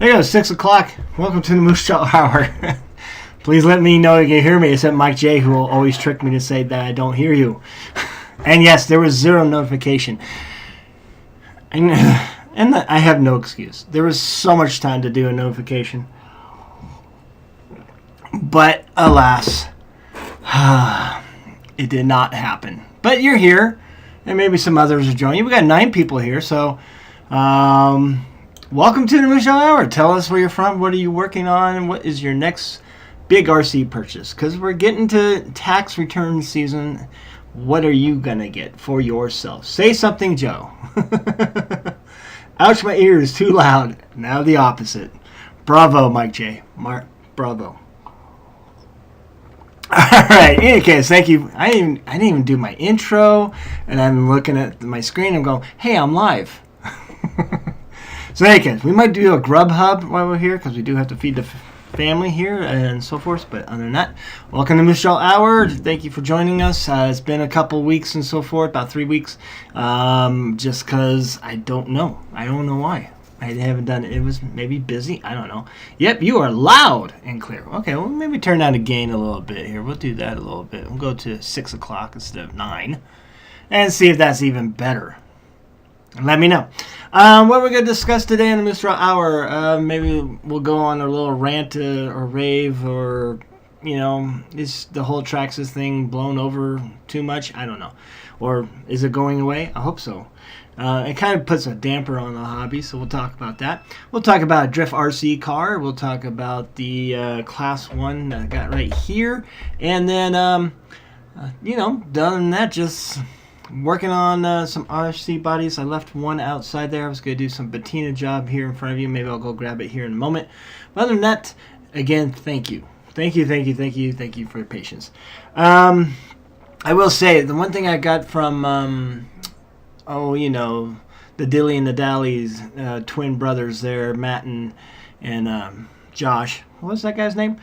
There you go, 6 o'clock. Welcome to the Moosejaw Hour. Please let me know you can hear me, except Mike J, who will always trick me to say that I don't hear you. And yes, there was zero notification. And I have no excuse. There was so much time to do a notification. But alas, it did not happen. But you're here, and maybe some others are joining you. We got 9 people here, so welcome to the Moosejaw Hour. Tell us where you're from, what are you working on, and what is your next big RC purchase? Because we're getting to tax return season. What are you going to get for yourself? Say something, Joe. Ouch, my ear is too loud. Now the opposite. Bravo, Mike J. Bravo. All right. In any case, thank you. I didn't even do my intro, and I'm looking at my screen and going, "Hey, I'm live." So, in any case, we might do a grub hub while we're here because we do have to feed the family here and so forth. But other than that, welcome to Moosejaw Hour. Thank you for joining us. It's been a couple weeks and so forth, about 3 weeks. Just because I don't know. I don't know why. I haven't done it. It was maybe busy. I don't know. Yep, you are loud and clear. Okay, well, maybe turn down the gain a little bit here. We'll do that a little bit. We'll go to 6 o'clock instead of 9 and see if that's even better. Let me know. What we're going to discuss today in the Moosejaw Hour, maybe we'll go on a little rant or rave, or, you know, is the whole Traxxas thing blown over too much? I don't know. Or is it going away? I hope so. It kind of puts a damper on the hobby, so we'll talk about that. We'll talk about a Drift RC car. We'll talk about the Class 1 that I got right here. And then, you know, other than that, just working on some RC bodies. I left one outside there. I was going to do some patina job here in front of you. Maybe I'll go grab it here in a moment. But other than that, again, thank you. Thank you for your patience. I will say, the one thing I got from, you know, the Dilly and the Dallies, twin brothers there, Matt and Josh. What was that guy's name?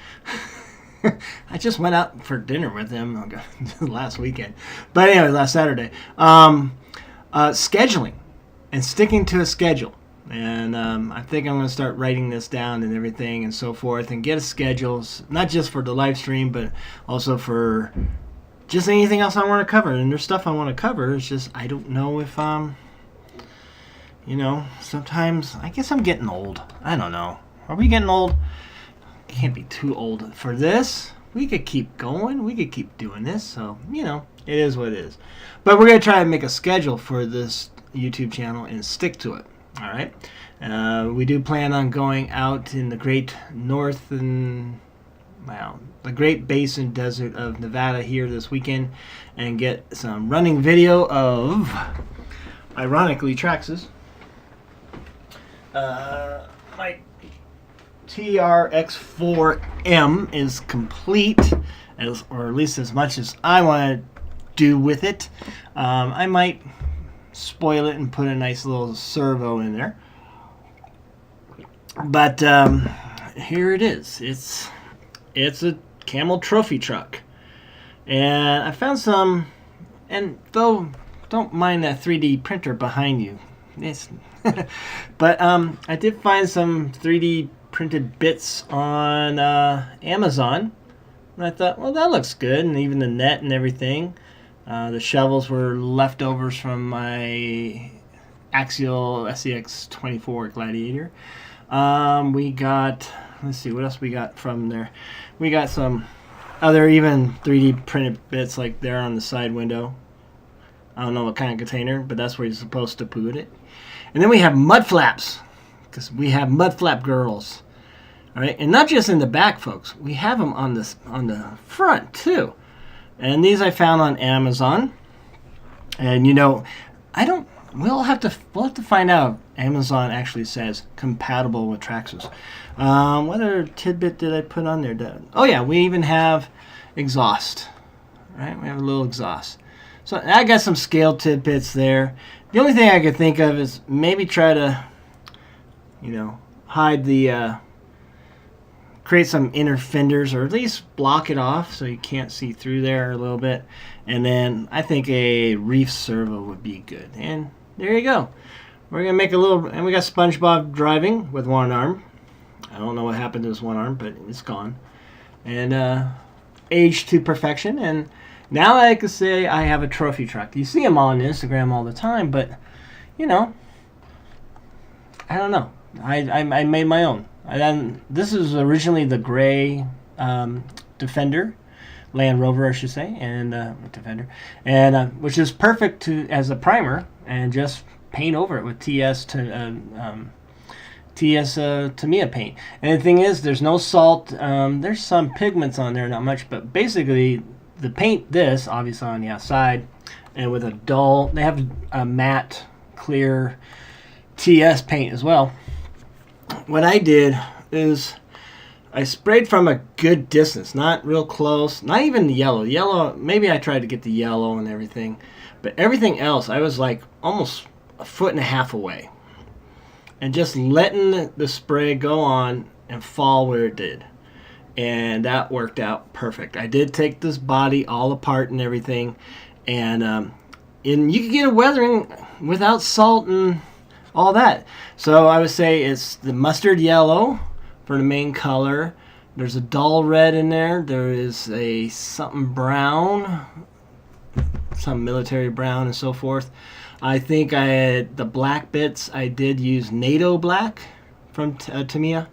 I just went out for dinner with him last weekend. But anyway, last Saturday. Scheduling and sticking to a schedule. And I think I'm going to start writing this down and everything and so forth, and get a schedule, not just for the live stream, but also for just anything else I want to cover. And there's stuff I want to cover. It's just I don't know if, you know, sometimes I guess I'm getting old. I don't know. Are we getting old? Can't be too old for this. We could keep going. We could keep doing this. So, you know, it is what it is. But we're going to try and make a schedule for this YouTube channel and stick to it. All right. We do plan on going out in the great north and, well, the Great Basin Desert of Nevada here this weekend and get some running video of, ironically, Traxxas. My TRX4M is complete, or at least as much as I want to do with it. I might spoil it and put a nice little servo in there. But here it is. It's a Camel trophy truck. And I found some, and though don't mind that 3D printer behind you. But I did find some 3D printed bits on Amazon, and I thought, well, that looks good, and even the net and everything. The shovels were leftovers from my Axial SCX 24 Gladiator. We got, let's see, what else we got from there. We got some other even 3D printed bits, like there on the side window. I don't know what kind of container, but that's where you're supposed to put it. And then we have mud flaps, because we have mud flap girls. All right, and not just in the back, folks. We have them on the front too. And these I found on Amazon. And you know, we'll have to find out if Amazon actually says compatible with Traxxas. What other tidbit did I put on there? Oh yeah, we even have exhaust. Right, we have a little exhaust. So I got some scale tidbits there. The only thing I could think of is maybe try to, you know, hide the, create some inner fenders, or at least block it off so you can't see through there a little bit. And then I think a reef servo would be good. And there you go. We're going to make a little, and we got SpongeBob driving with one arm. I don't know what happened to his one arm, but it's gone. And aged to perfection. And now I can say I have a trophy truck. You see them on Instagram all the time, but, you know, I don't know. I made my own. This is originally the gray Defender, Land Rover, I should say, and Defender, and which is perfect as a primer, and just paint over it with TS Tamiya paint. And the thing is, there's no salt. There's some pigments on there, not much, but basically the paint this obviously on the outside, and with a dull. They have a matte clear TS paint as well. What I did is I sprayed from a good distance, not real close, not even the yellow. Yellow, maybe I tried to get the yellow and everything, but everything else I was like almost a foot and a half away. And just letting the spray go on and fall where it did. And that worked out perfect. I did take this body all apart and everything. And you can get a weathering without salt and all that. So I would say it's the mustard yellow for the main color. There's a dull red in there. There is a something brown, some military brown and so forth. I think I had the black bits. I did use NATO black from Tamiya,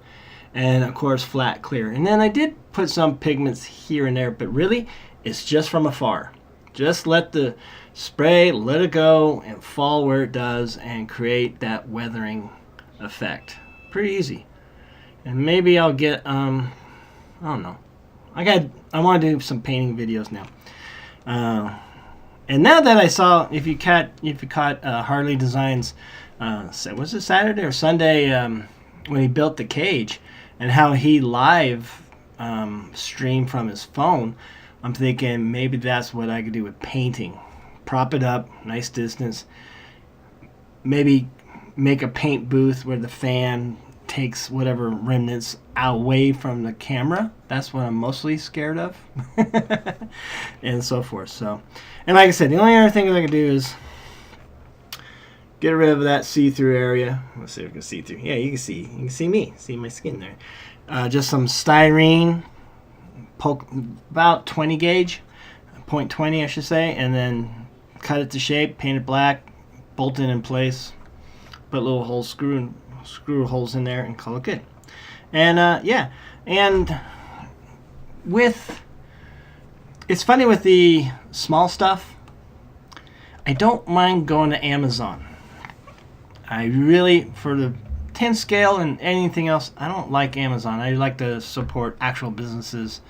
and of course flat clear. And then I did put some pigments here and there, but really it's just from afar. Just let the spray, let it go, and fall where it does, and create that weathering effect. Pretty easy. And maybe I'll get I don't know. I want to do some painting videos now. And now that I saw, if you caught Harley Designs, was it Saturday or Sunday when he built the cage, and how he live streamed from his phone, I'm thinking maybe that's what I could do with painting. Prop it up, nice distance. Maybe make a paint booth where the fan takes whatever remnants away from the camera. That's what I'm mostly scared of. And so forth. So, and like I said, the only other thing that I can do is get rid of that see-through area. Let's see if we can see through. Yeah, you can see me. See my skin there. Just some styrene, about 20 gauge, 0.20 I should say, and then cut it to shape, paint it black, bolt it in place, put little holes, screw holes in there, and call it good. And yeah, and it's funny with the small stuff, I don't mind going to Amazon. I really, for the 10 scale and anything else, I don't like Amazon. I like to support actual businesses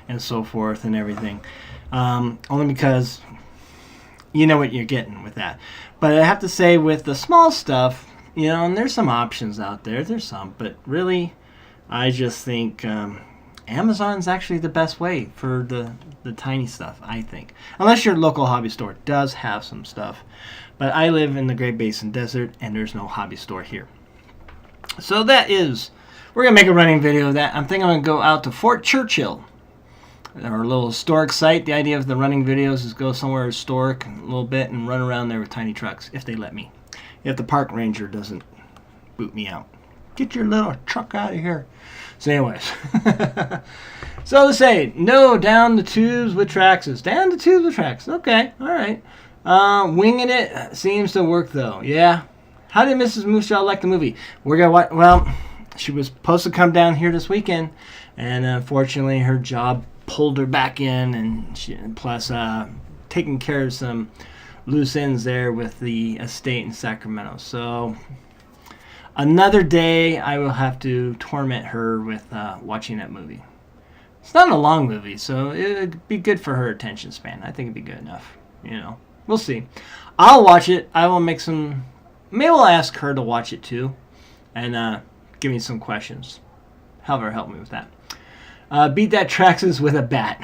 and so forth and everything. Only because you know what you're getting with that. But I have to say, with the small stuff, you know, and there's some options out there. There's some, but really, I just think Amazon's actually the best way for the tiny stuff, I think. Unless your local hobby store does have some stuff. But I live in the Great Basin Desert, and there's no hobby store here. So we're going to make a running video of that. I'm thinking I'm going to go out to Fort Churchill, our little historic site. The idea of the running videos is go somewhere historic a little bit and run around there with tiny trucks, if they let me. If the park ranger doesn't boot me out. Get your little truck out of here. So anyways. So to say, no, down the tubes with Traxxas. Down the tubes with Traxxas. Okay, all right. Winging it seems to work, though. Yeah. How did Mrs. Moosejaw like the movie? We're gonna watch. Well, she was supposed to come down here this weekend, and unfortunately, her job pulled her back in, and plus taking care of some loose ends there with the estate in Sacramento. So another day, I will have to torment her with watching that movie. It's not a long movie, so it'd be good for her attention span. I think it'd be good enough. You know, we'll see. I'll watch it. I will make some. Maybe I'll ask her to watch it too, and give me some questions. Have her help me with that. Beat that Traxxas with a bat.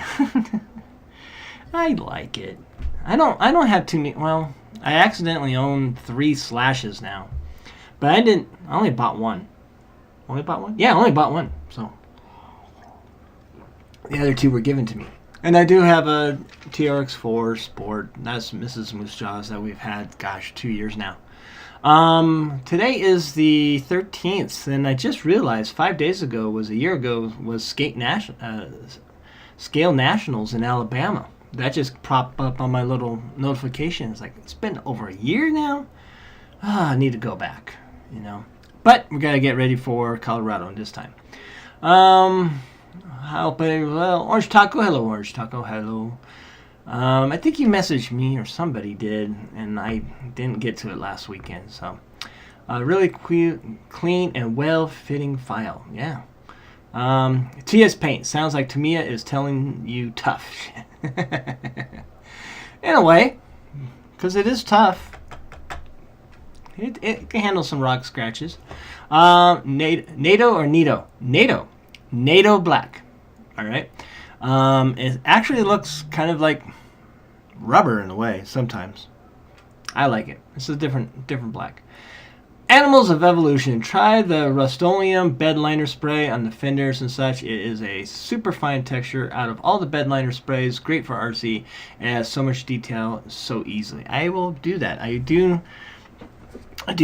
I like it. I don't have too many. Well, I accidentally own 3 slashes now, but I only bought one. Only bought one? Yeah, I only bought one. So the other 2 were given to me. And I do have a TRX4 Sport. That's Mrs. Moosejaw's that we've had, gosh, 2 years now. Today is the 13th, and I just realized 5 days ago, was a year ago, was Scale Nationals in Alabama. That just popped up on my little notification. It's like, it's been over a year now? I need to go back, you know. But we got to get ready for Colorado this time. Well, Orange Taco, hello, Orange Taco, hello. I think you messaged me or somebody did, and I didn't get to it last weekend. So, really clean and well-fitting file. Yeah. TS Paint sounds like Tamiya is telling you tough. In a way, because it is tough. It can handle some rock scratches. NATO or Nito? NATO black. All right. It actually looks kind of like rubber in a way sometimes. I like it. It's a different black. Animals of Evolution. Try the Rust-Oleum bed liner spray on the fenders and such. It is a super fine texture out of all the bed liner sprays. Great for RC. It has so much detail so easily. I will do that. I do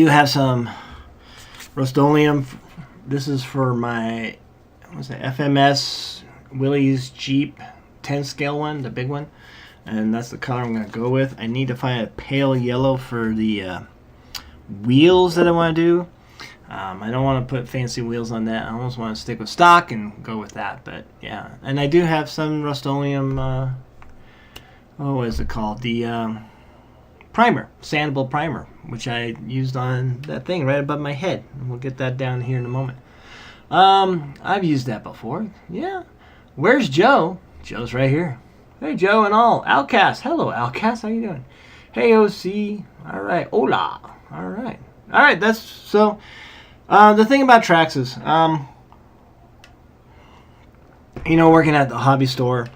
have some Rust-Oleum. This is for my FMS Willys Jeep 10 scale one, the big one, and that's the color I'm going to go with. I need to find a pale yellow for the wheels that I want to do. I don't want to put fancy wheels on that. I almost want to stick with stock and go with that. But yeah, and I do have some Rust-Oleum. What is it called? The primer, sandable primer, which I used on that thing right above my head. And we'll get that down here in a moment. I've used that before. Yeah. Where's Joe? Joe's right here. Hey, Joe and all. Outcast. Hello, Outcast. How you doing? Hey, OC. All right. Hola. All right. All right. That's so. The thing about Traxxas, working at the hobby store,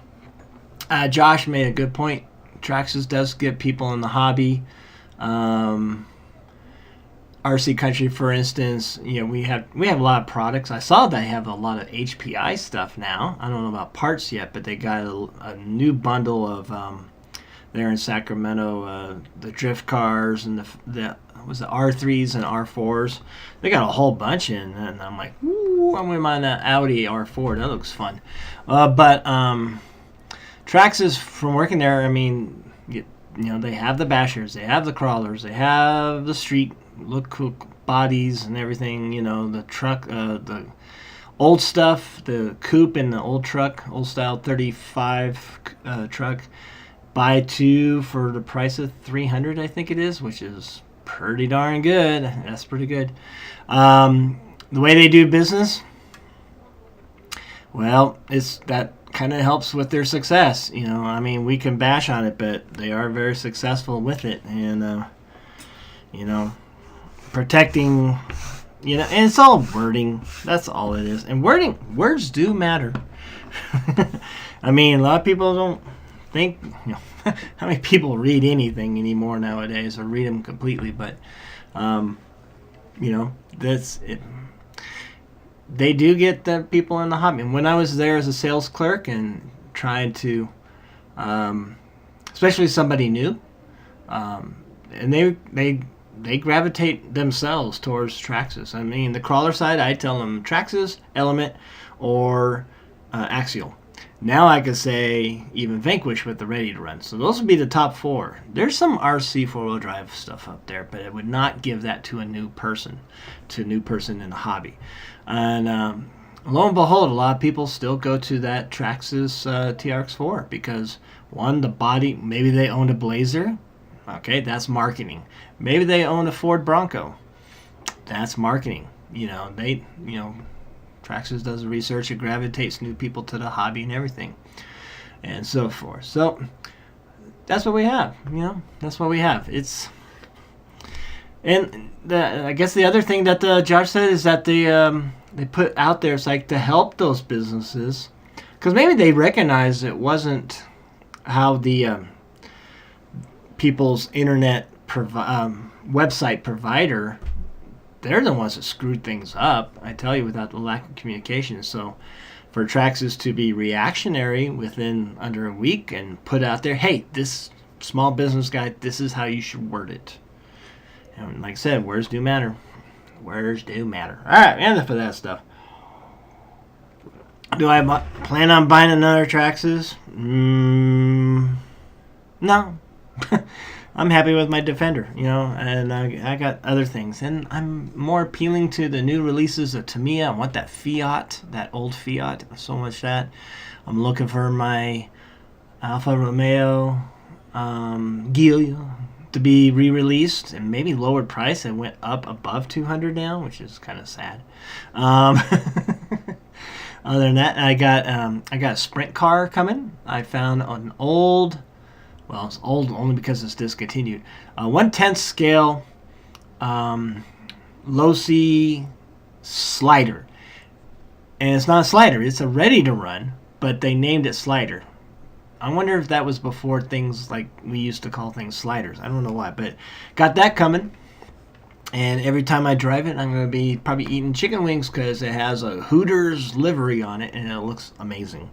Josh made a good point. Traxxas does get people in the hobby. RC Country, for instance, we have a lot of products. I saw they have a lot of HPI stuff now. I don't know about parts yet, but they got a new bundle of there in Sacramento, the drift cars and the R3s and R4s. They got a whole bunch in, and I'm like, ooh, I'm on that Audi R4. That looks fun. But Traxxas, from working there, I mean, they have the bashers, they have the crawlers, they have the street look cool bodies and everything, the truck, the old stuff, the coupe and the old truck, old style 35 truck, buy two for the price of $300, I think it is, which is pretty darn good. That's pretty good. The way they do business, well, it's that kind of helps with their success. I mean, we can bash on it, but they are very successful with it, and protecting, and it's all wording. That's all it is. And words do matter. I mean, a lot of people don't think, how many people read anything anymore nowadays or read them completely, but, that's it. They do get the people in the hobby. And when I was there as a sales clerk and trying to, especially somebody new, and they gravitate themselves towards Traxxas. I mean, the crawler side, I tell them Traxxas, Element, or Axial. Now I could say even Vanquish with the ready to run. So those would be the top four. There's some RC four-wheel drive stuff up there, but it would not give that to a new person in the hobby. And lo and behold, a lot of people still go to that Traxxas TRX4 because, one, the body, maybe they owned a Blazer. Okay, that's marketing. Maybe they own a Ford Bronco. That's marketing. Traxxas does the research. It gravitates new people to the hobby and everything, and so forth. So that's what we have. That's what we have. It's, and I guess the other thing that Josh said is that they put out there, it's like to help those businesses, because maybe they recognize it wasn't how the people's internet website provider, they're the ones that screwed things up, I tell you, without the lack of communication. So for Traxxas to be reactionary within under a week and put out there, hey, this small business guy, this is how you should word it. And like I said, words do matter. Words do matter. All right, enough of that stuff. Do I plan on buying another Traxxas? No. I'm happy with my Defender, and I got other things. And I'm more appealing to the new releases of Tamiya. I want that Fiat, that old Fiat, so much that. I'm looking for my Alfa Romeo Giulia to be re-released and maybe lowered price. It went up above 200 now, which is kind of sad. Other than that, I got a sprint car coming. I found an old, well, it's old only because it's discontinued, 1/10 scale low C slider, and it's not a slider; it's a ready to run, but they named it slider. I wonder if that was before things like we used to call things sliders. I don't know why, but got that coming. And every time I drive it, I'm going to be probably eating chicken wings because it has a Hooters livery on it, and it looks amazing.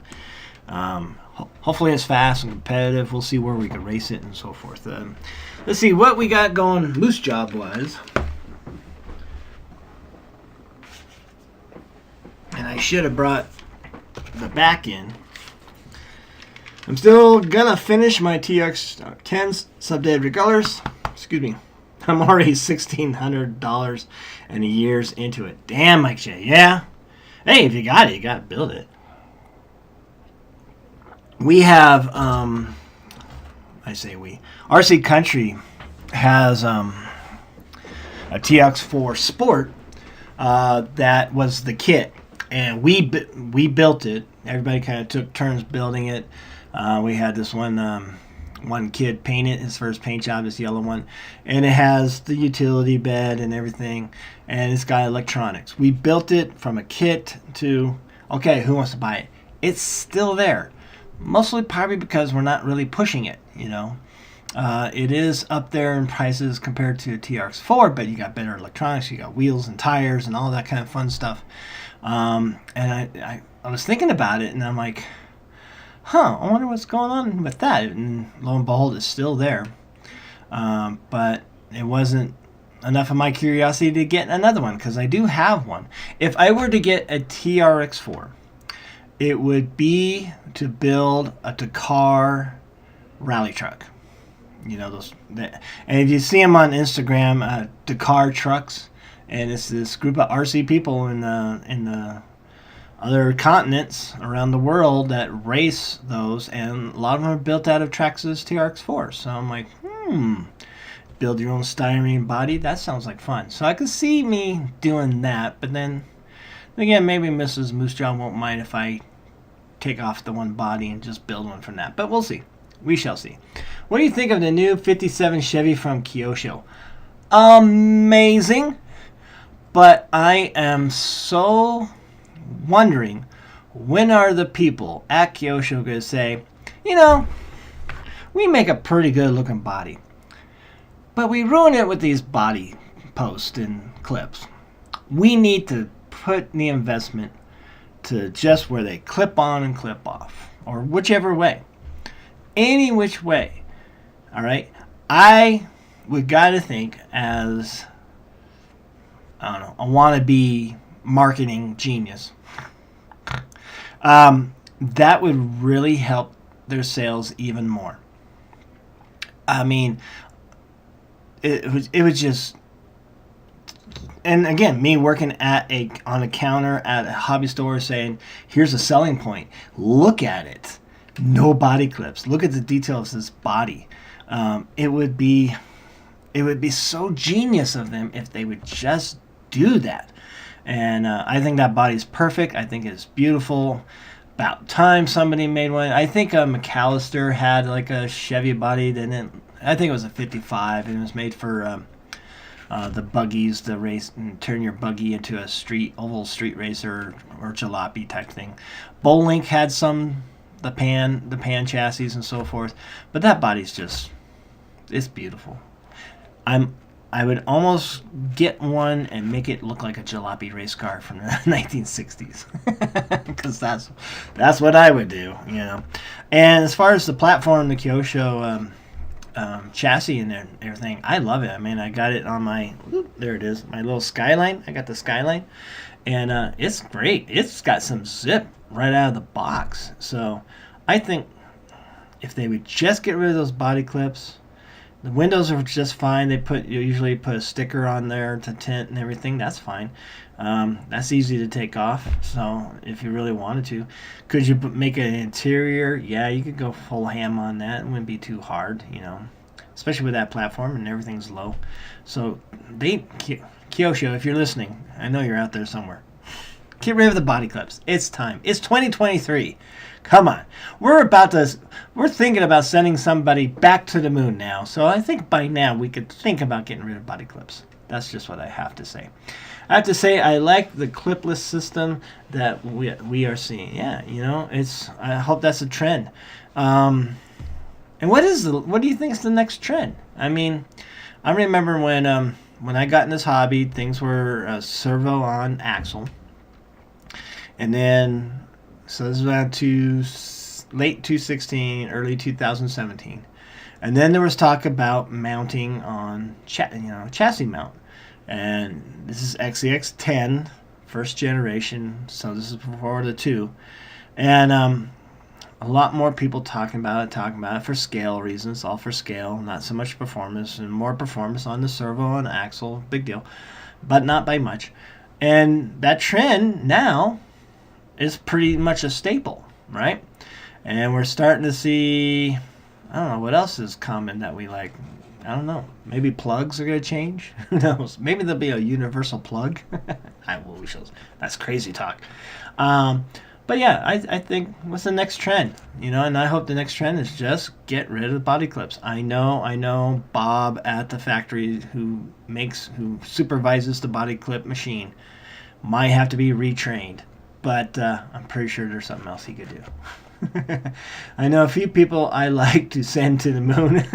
Hopefully it's fast and competitive. We'll see where we can race it and so forth. Let's see what we got going Moosejaw-wise. And I should have brought the back in. I'm still going to finish my TX10 subdivided colors. Excuse me. I'm already $1,600 and a year's into it. Damn, Mike J. Yeah. Hey, if you got it, you got to build it. We have, RC Country has a TX4 Sport that was the kit. And we built it. Everybody kind of took turns building it. We had this one kid paint it, his first paint job, this yellow one, and it has the utility bed and everything, and it's got electronics. We built it from a kit to, okay, who wants to buy it? It's still there, mostly probably because we're not really pushing it, It is up there in prices compared to a TRX4, but you got better electronics, you got wheels and tires and all that kind of fun stuff. And I was thinking about it, and I'm like, I wonder what's going on with that. And lo and behold, it's still there. But it wasn't enough of my curiosity to get another one, because I do have one. If I were to get a TRX4, it would be to build a Dakar rally truck. And if you see them on Instagram, Dakar trucks, and it's this group of RC people in the other continents around the world that race those, and a lot of them are built out of Traxxas TRX4. So I'm like, build your own styrene body. That sounds like fun. So I could see me doing that, but then again, maybe Mrs. Moosejaw won't mind if I take off the one body and just build one from that. But we'll see. We shall see. What do you think of the new 57 Chevy from Kyosho? Amazing. But I am so wondering, when are the people at Kyosho going to say, we make a pretty good looking body, but we ruin it with these body posts and clips. We need to put the investment to just where they clip on and clip off, or whichever way. Any which way. All right? I would got to think as, a wannabe marketing genius, that would really help their sales even more. I mean, it was just, and again, me working on a counter at a hobby store saying, here's a selling point. Look at it. No body clips. Look at the details of this body. It would be so genius of them if they would just do that. And I think that body's perfect. I think it's beautiful. About time somebody made one. I think McAllister had like a Chevy body. I think it was a 55, and it was made for the buggies, the race, and turn your buggy into a oval street racer or jalopy type thing. Bowlink had some, the pan chassis and so forth. But that body's just, it's beautiful. I'm I would almost get one and make it look like a jalopy race car from the 1960s, because that's what I would do, you know. And as far as the platform, the Kyosho chassis and everything, I love it. I mean, I got it on my, there it is, my little Skyline. I got the Skyline, and it's great. It's got some zip right out of the box. So I think if they would just get rid of those body clips, the windows are just fine. You usually put a sticker on there to tint and everything. That's fine. That's easy to take off. So if you really wanted to, could you make an interior? Yeah, you could go full ham on that. It wouldn't be too hard, you know, especially with that platform and everything's low. So Kyosho, if you're listening, I know you're out there somewhere. Get rid of the body clips. It's time. It's 2023. Come on. We're thinking about sending somebody back to the moon now. So I think by now we could think about getting rid of body clips. That's just what I have to say. I have to say I like the clipless system that we are seeing. Yeah, you know, I hope that's a trend. And what do you think is the next trend? I mean, I remember when I got in this hobby, things were servo on axle. And then, so this was about late 2016, early 2017. And then there was talk about mounting on chassis mount. And this is XEX10, first generation, so this is before the 2. And a lot more people talking about it for scale reasons, all for scale, not so much performance, and more performance on the servo and axle, big deal, but not by much. And that trend now is pretty much a staple, right? And we're starting to see, I don't know, what else is common that we like? I don't know. Maybe plugs are going to change. Who knows? Maybe there'll be a universal plug. That's crazy talk. But yeah, I think what's the next trend? You know, and I hope the next trend is just get rid of the body clips. I know Bob at the factory who supervises the body clip machine might have to be retrained. But I'm pretty sure there's something else he could do. I know a few people I like to send to the moon.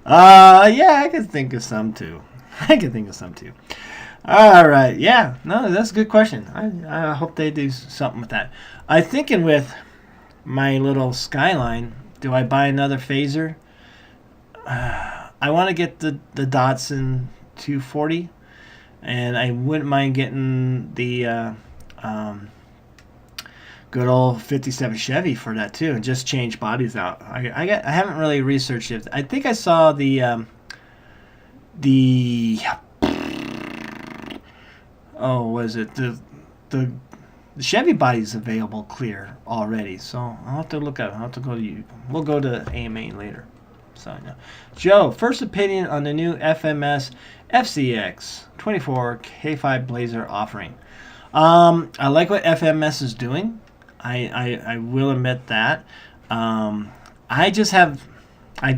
Yeah, I could think of some too. All right, yeah, no, that's a good question. I hope they do something with that. I'm thinking with my little Skyline, do I buy another phaser? I want to get the Datsun 240. And I wouldn't mind getting the good old 57 Chevy for that too, and just change bodies out. I haven't really researched it. I think I saw the Chevy body's available clear already. So I'll have to look at it. I'll have to go to you. We'll go to AMA later. So no. Joe, first opinion on the new FMS FCX 24 K5 Blazer offering. I like what FMS is doing. I will admit that. I just have we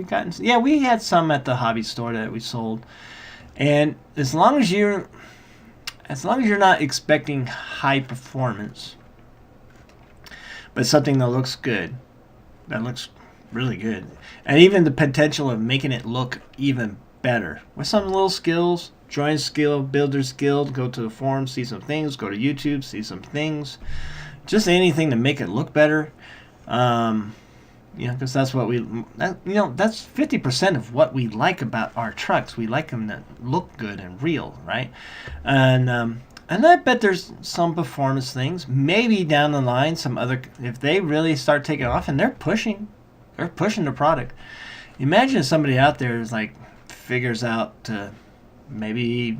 gotten? Yeah, we had some at the hobby store that we sold, and as long as you're not expecting high performance, but something that looks good, that looks really good, and even the potential of making it look even better with some little skills, join skill, builder's guild, go to the forum, see some things, go to YouTube, see some things, just anything to make it look better. Because that's what that's 50% of what we like about our trucks. We like them to look good and real, right? And I bet there's some performance things. Maybe down the line, some other, if they really start taking off and they're pushing the product. Imagine somebody out there is like figures out to maybe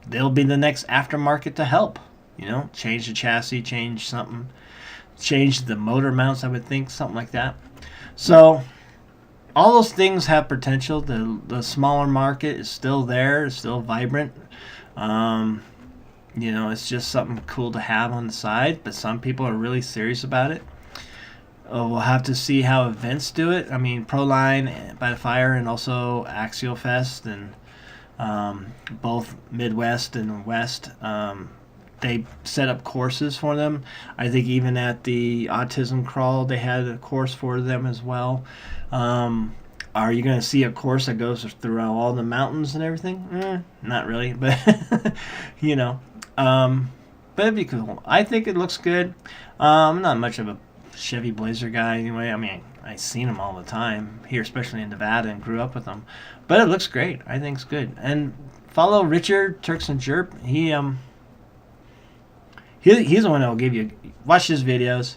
they'll be the next aftermarket to help. Change the chassis, change something, change the motor mounts. I would think something like that. So all those things have potential. The smaller market is still there, it's still vibrant. It's just something cool to have on the side, but some people are really serious about it. We'll have to see how events do it. I mean, Proline by the Fire and also Axial Fest and both Midwest and West they set up courses for them. I think even at the autism crawl, they had a course for them as well. Are you going to see a course that goes through all the mountains and everything? Not really, but you know. But it'd be cool. I think it looks good. I'm not much of a Chevy Blazer guy anyway. I mean, I've seen them all the time here, especially in Nevada, and grew up with them. But it looks great. I think it's good. And follow Richard Turks and Jerp. He's the one that will give you, watch his videos,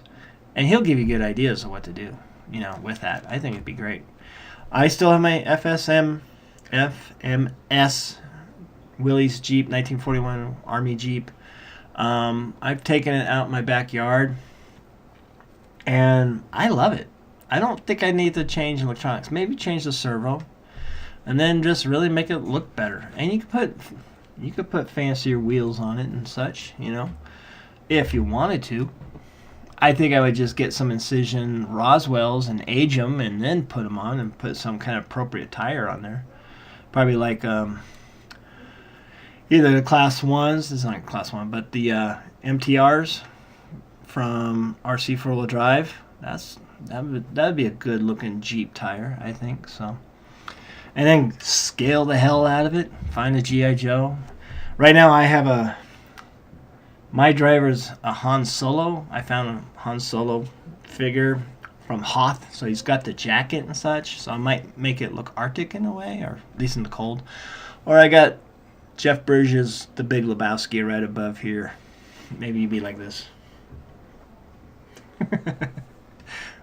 and he'll give you good ideas of what to do, you know, with that. I think it'd be great. I still have my FMS Willys Jeep, 1941 Army Jeep. I've taken it out in my backyard, and I love it. I don't think I need to change electronics. Maybe change the servo, and then just really make it look better. And you could put fancier wheels on it and such, you know, if you wanted to. I think I would just get some Incision Roswells and age them, and then put them on and put some kind of appropriate tire on there. Probably like either the Class 1s, this is not Class 1, but the MTRs from RC 4-wheel drive. That'd be a good looking Jeep tire, I think. So, and then scale the hell out of it. Find a GI Joe. Right now I have my driver's a Han Solo. I found a Han Solo figure from Hoth, so he's got the jacket and such. So I might make it look Arctic in a way, or at least in the cold. Or I got Jeff Bridges' The Big Lebowski right above here. Maybe you'd be like this.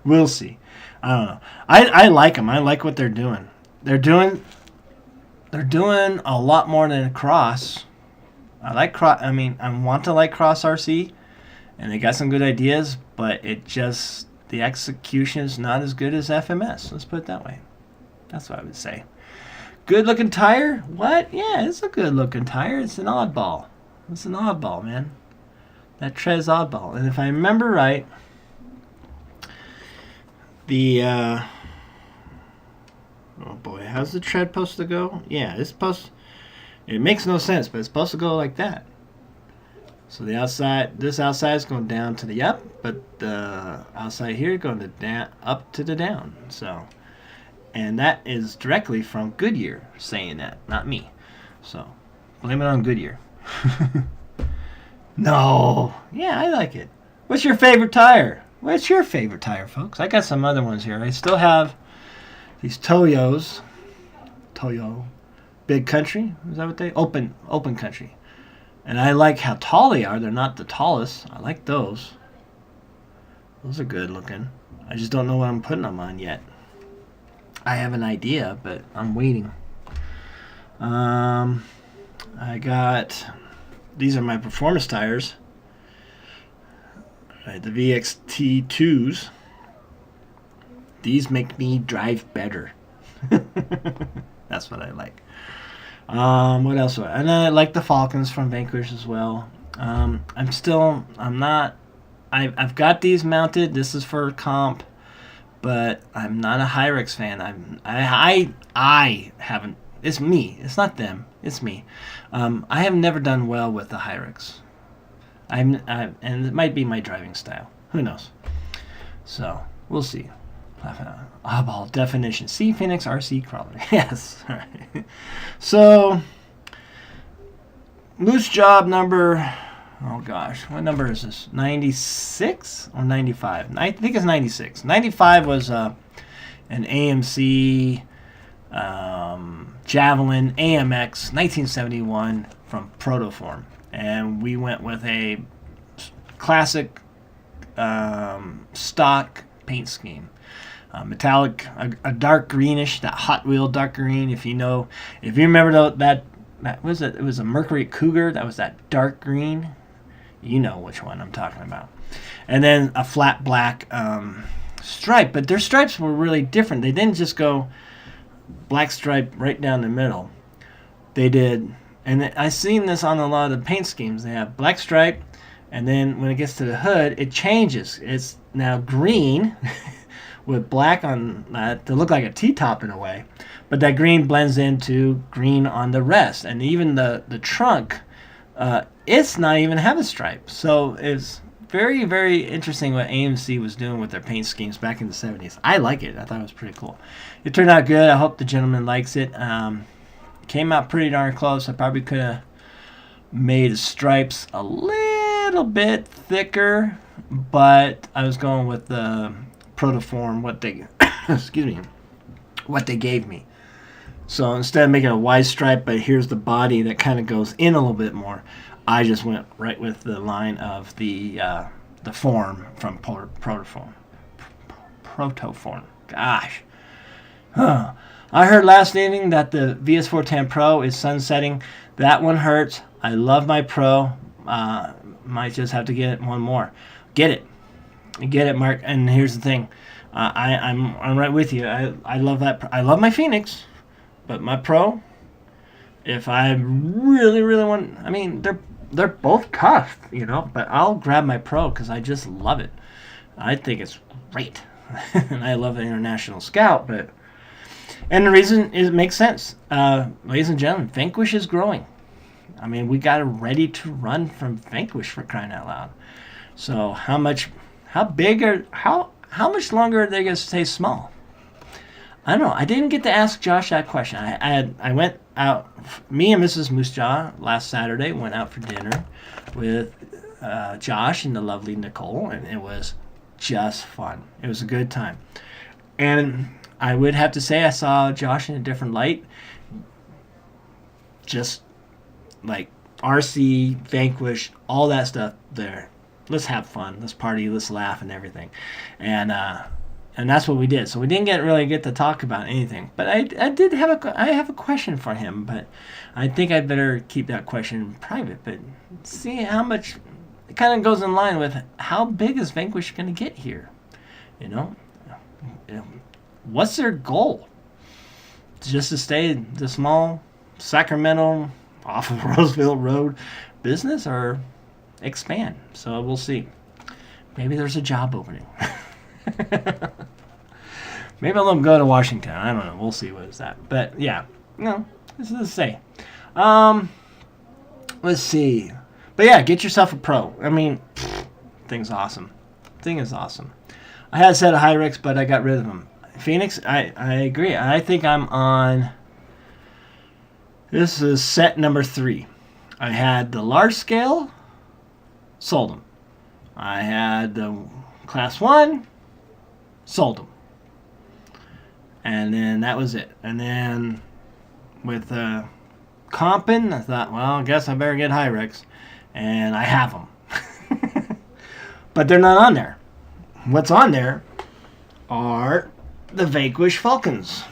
We'll see. I don't know. I like them. I like what they're doing. They're doing a lot more than Cross. I like Cross. I mean, I want to like Cross RC, and they got some good ideas, but the execution is not as good as FMS. Let's put it that way. That's what I would say. Good looking tire? What? Yeah, it's a good looking tire. It's an oddball. It's an oddball, man. That tread's oddball. And if I remember right, oh boy, how's the tread supposed to go? Yeah, it makes no sense, but it's supposed to go like that. So this outside is going down to the up, but the outside here going to up to the down. So, and that is directly from Goodyear saying that, not me. So, blame it on Goodyear. No. Yeah, I like it. What's your favorite tire? What's your favorite tire, folks? I got some other ones here. I still have these Toyo Big Country. Is that what they? Open Country. And I like how tall they are. They're not the tallest. I like those. Those are good looking. I just don't know what I'm putting them on yet. I have an idea, but I'm waiting. I got, these are my performance tires. Right, the VXT2s. These make me drive better. That's what I like. What else? And I like the Falcons from Vanquish as well. I've got these mounted. This is for comp, but I'm not a Hyrex fan. I haven't. It's me. It's not them. It's me. I have never done well with the Hyrex. And it might be my driving style. Who knows? So we'll see. Eyeball definition. See Phoenix RC crawler. Yes. All right. So Moose Job number. Oh gosh, what number is this? 96 or 95? I think it's 96. 95 was an AMC Javelin AMX 1971 from Protoform, and we went with a classic stock paint scheme. Metallic, a dark greenish, that Hot Wheel dark green. If you remember that was it. It was a Mercury Cougar. That was that dark green. You know which one I'm talking about. And then a flat black stripe, but their stripes were really different. They didn't just go black stripe right down the middle. They did, and I've seen this on a lot of the paint schemes. They have black stripe, and then when it gets to the hood, it changes. It's now green. With black on that to look like a T-top in a way, but that green blends into green on the rest, and even the trunk it's not even have a stripe. So it's very, very interesting what AMC was doing with their paint schemes back in the 70s. I like it. I thought it was pretty cool. It turned out good. I hope the gentleman likes it. Came out pretty darn close. I probably could have made the stripes a little bit thicker, but I was going with the protoform, what they excuse me, what they gave me. So instead of making a wide stripe, but here's the body that kind of goes in a little bit more, I just went right with the line of the form from protoform. Protoform. Gosh. Huh. I heard last evening that the VS410 Pro is sunsetting. That one hurts. I love my Pro. Might just have to get one more. Get it, Mark. And here's the thing. I'm right with you. I love that. I love my Phoenix, but my Pro, if I really, really want, I mean, they're both cuffed, you know, but I'll grab my Pro because I just love it. I think it's great. And I love the International Scout, and the reason is it makes sense. Ladies and gentlemen, Vanquish is growing. I mean, we got it ready to run from Vanquish, for crying out loud. So how much longer are they going to stay small? I don't know. I didn't get to ask Josh that question. I went out, me and Mrs. Moosejaw last Saturday went out for dinner with Josh and the lovely Nicole, and it was just fun. It was a good time. And I would have to say I saw Josh in a different light. Just like RC, Vanquish, all that stuff there. Let's have fun. Let's party. Let's laugh and everything. And that's what we did. So we didn't really get to talk about anything. But I have a question for him. But I think I better keep that question private. But see how much it kind of goes in line with how big is Vanquish going to get here. You know, what's their goal? Just to stay the small Sacramento off of Roseville Road business, or expand? So we'll see. Maybe there's a job opening. Maybe I'll let them go to Washington. I don't know. We'll see what it's at. But yeah, no, this is to say. Let's see. But yeah, get yourself a Pro. I mean, thing's awesome. Thing is awesome. I had a set of Hyrex, but I got rid of them. Phoenix, I agree. I think I'm on. This is set number 3. I had the large scale, sold them. I had the class 1, sold them. And then that was it. And then with comping, I thought, well, I guess I better get Hyrex. And I have them. But they're not on there. What's on there are the Vanquish Falcons.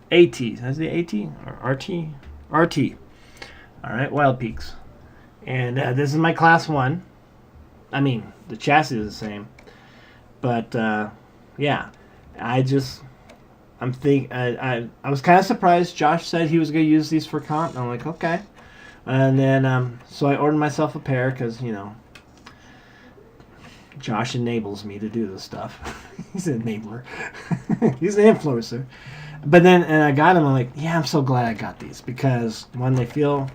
AT. Is it AT? Or RT? RT. Alright, Wild Peaks. And this is my class 1. I mean, the chassis is the same. But, yeah. I was kind of surprised. Josh said he was going to use these for comp. I'm like, okay. And then, so I ordered myself a pair because, you know, Josh enables me to do this stuff. He's an enabler. He's an influencer. But then, and I got them. I'm like, yeah, I'm so glad I got these because, one, they feel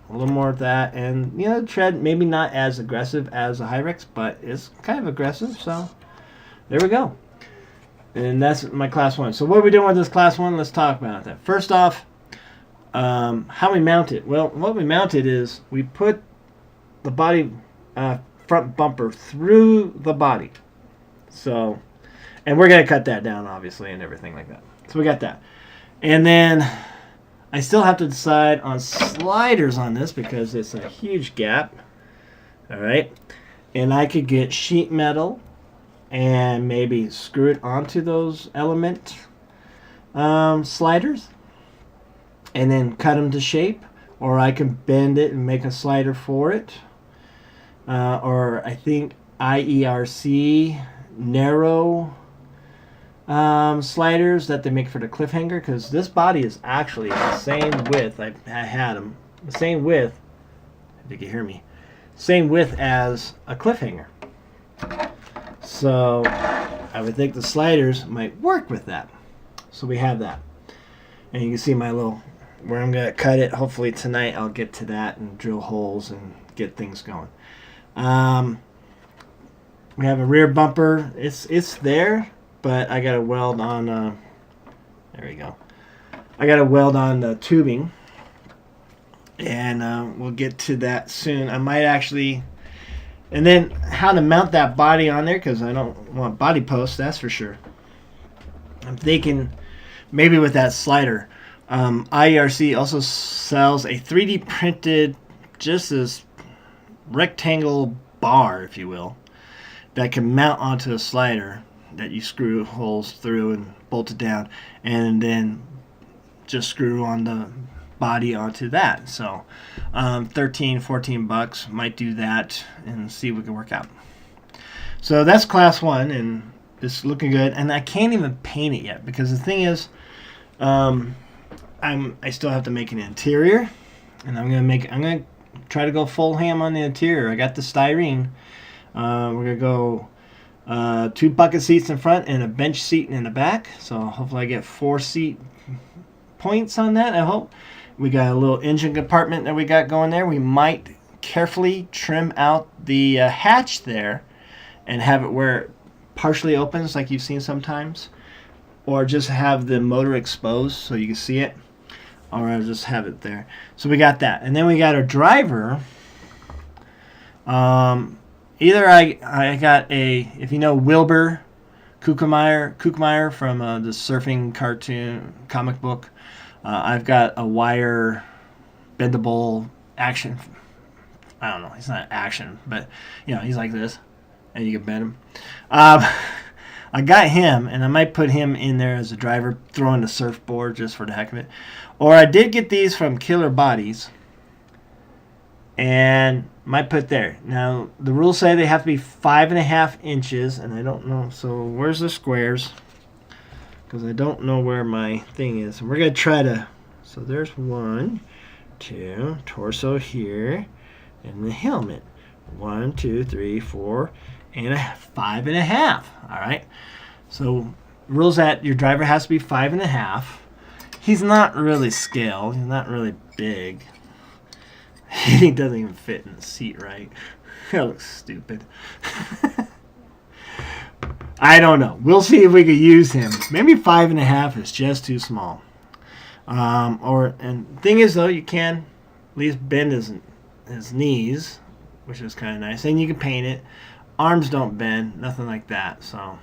a little more of that. And, you know, the tread, maybe not as aggressive as a Hyrex, but it's kind of aggressive. So, there we go. And that's my class 1. So what are we doing with this class 1? Let's talk about that. First off, how we mount it. Well, what we mounted is we put the body front bumper through the body. So, and we're going to cut that down, obviously, and everything like that. So we got that. And then I still have to decide on sliders on this because it's a huge gap. All right. And I could get sheet metal and maybe screw it onto those element sliders and then cut them to shape, or I can bend it and make a slider for it, or I think IERC narrow sliders that they make for the cliffhanger, because this body is actually the same width. I had them the same width, if you can hear me, same width as a cliffhanger. So I would think the sliders might work with that. So we have that. And you can see my little where I'm going to cut it. Hopefully tonight I'll get to that and drill holes and get things going. We have a rear bumper. It's there, but I got to weld on. There we go. I got to weld on the tubing, and we'll get to that soon. I might actually, and then how to mount that body on there, because I don't want body posts, that's for sure. I'm thinking maybe with that slider. IERC also sells a 3D printed, just this rectangle bar, if you will, that can mount onto a slider that you screw holes through and bolt it down, and then just screw on the body onto that. So $13-14 might do that and see if we can work out. So that's class 1, and it's looking good, and I can't even paint it yet because the thing is, I still have to make an interior, and I'm gonna try to go full ham on the interior. I got the styrene. We're gonna go 2 bucket seats in front and a bench seat in the back. So hopefully I get 4 seat points on that. I hope. We got a little engine compartment that we got going there. We might carefully trim out the hatch there and have it where it partially opens, like you've seen sometimes, or just have the motor exposed so you can see it, or I'll just have it there. So we got that, and then we got our driver. Either I got a, if you know Wilbur Kookmeyer from the surfing cartoon comic book, I've got a wire bendable action. I don't know, he's not action, but he's like this, and you can bend him. I got him, and I might put him in there as a driver, throwing the surfboard just for the heck of it. Or I did get these from Killer Bodies, and might put there. Now, the rules say they have to be 5.5 inches, and I don't know. So where's the squares? Because I don't know where my thing is. And we're going to try to, so there's 1, 2, torso here, and the helmet. 1, 2, 3, 4, and 5.5. All right. So rules that your driver has to be 5.5. He's not really scaled. He's not really big. He doesn't even fit in the seat right. That looks stupid. I don't know. We'll see if we could use him. Maybe 5.5 is just too small. And thing is though, you can at least bend his knees, which is kind of nice. And you can paint it. Arms don't bend, nothing like that. So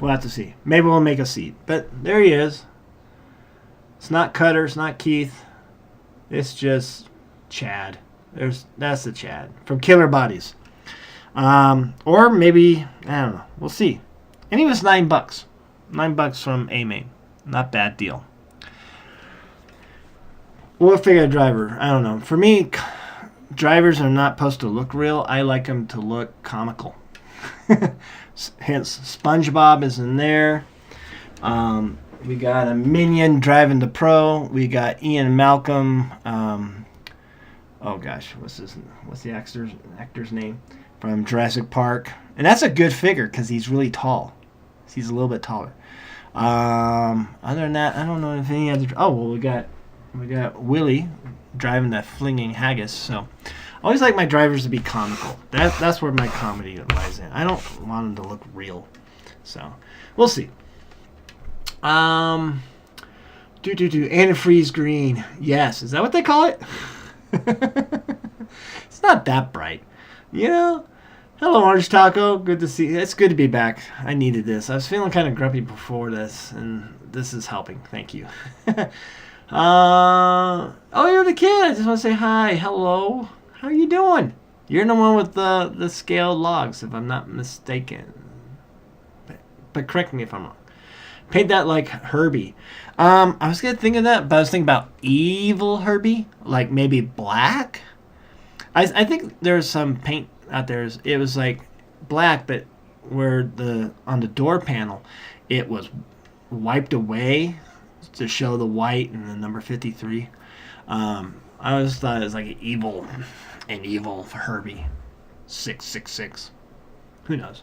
we'll have to see. Maybe we'll make a seat. But there he is. It's not Cutter. It's not Keith. It's just Chad. That's the Chad from Killer Bodies. Or maybe, I don't know. We'll see. And he was $9. $9 from A-Main. Not bad deal. We'll figure a driver. I don't know. For me, drivers are not supposed to look real. I like them to look comical. Hence, SpongeBob is in there. We got a Minion driving the Pro. We got Ian Malcolm. Oh gosh, what's the actor's name from Jurassic Park? And that's a good figure because he's really tall. He's a little bit taller. Other than that, I don't know if any other. Oh well, we got Willie driving that flinging haggis. So I always like my drivers to be comical. That's where my comedy lies in. I don't want them to look real. So we'll see. Antifreeze green. Yes, is that what they call it? It's not that bright. Hello, Orange Taco. Good to see you. It's good to be back. I needed this. I was feeling kind of grumpy before this, and this is helping. Thank you. Oh, you're the kid. I just want to say hi. Hello. How are you doing? You're the one with the scaled logs, if I'm not mistaken. But correct me if I'm wrong. Paint that like Herbie. I was going to think of that, but I was thinking about evil Herbie, like maybe black. I think there's some paint out there. It was like black, but where on the door panel, it was wiped away to show the white and the number 53. I always thought it was like an evil Herbie, 666. Who knows?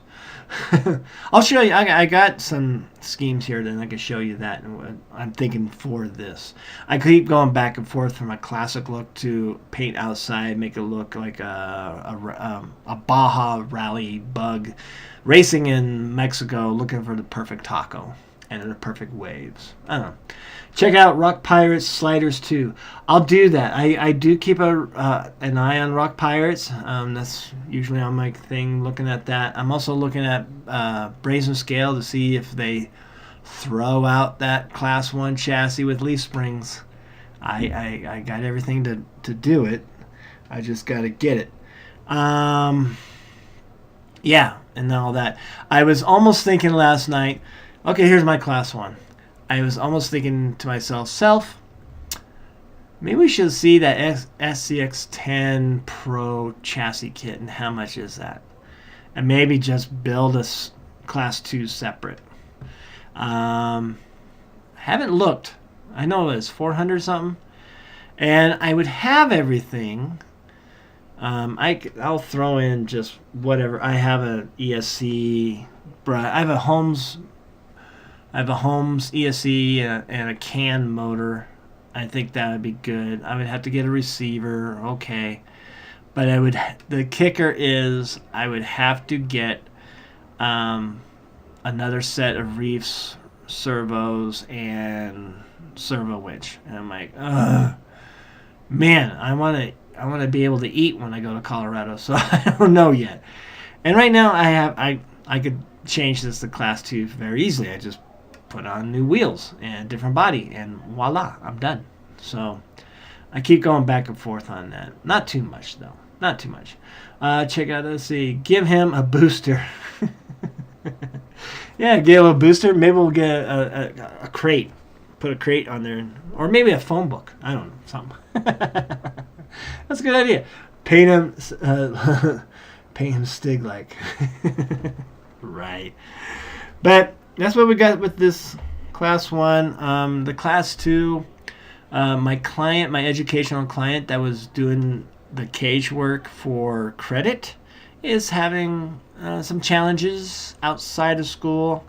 I'll show you. I got some schemes here, then I can show you that. And what I'm thinking for this. I keep going back and forth from a classic look to paint outside, make it look like a Baja Rally bug racing in Mexico, looking for the perfect taco and the perfect waves. I don't know. Check out Rock Pirates sliders too. I'll do that. I do keep an eye on Rock Pirates. That's usually on my thing, looking at that. I'm also looking at Brazen Scale to see if they throw out that Class 1 chassis with leaf springs. I got everything to do it. I just got to get it. Yeah, and all that. I was almost thinking last night, okay, here's my Class 1. I was almost thinking to myself, maybe we should see that SCX10 Pro chassis kit and how much is that? And maybe just build a Class 2 separate. Haven't looked. I know it's 400 something. And I would have everything. I'll throw in just whatever. I have an ESC. I have a Holmes ESC and a CAN motor. I think that would be good. I would have to get a receiver, okay. But the kicker is I would have to get another set of reefs, servos, and servo winch. And I'm like, man, I want to be able to eat when I go to Colorado, so I don't know yet. And right now I could change this to Class 2 very easily. I just put on new wheels and different body, and voila, I'm done. So I keep going back and forth on that. Not too much though. Not too much. Check out. Let's see. Give him a booster. Yeah, give him a booster. Maybe we'll get a crate. Put a crate on there, or maybe a phone book. I don't know, something. That's a good idea. Paint him Stig like. Right. But that's what we got with this Class 1. The Class 2, my educational client that was doing the cage work for credit is having some challenges outside of school,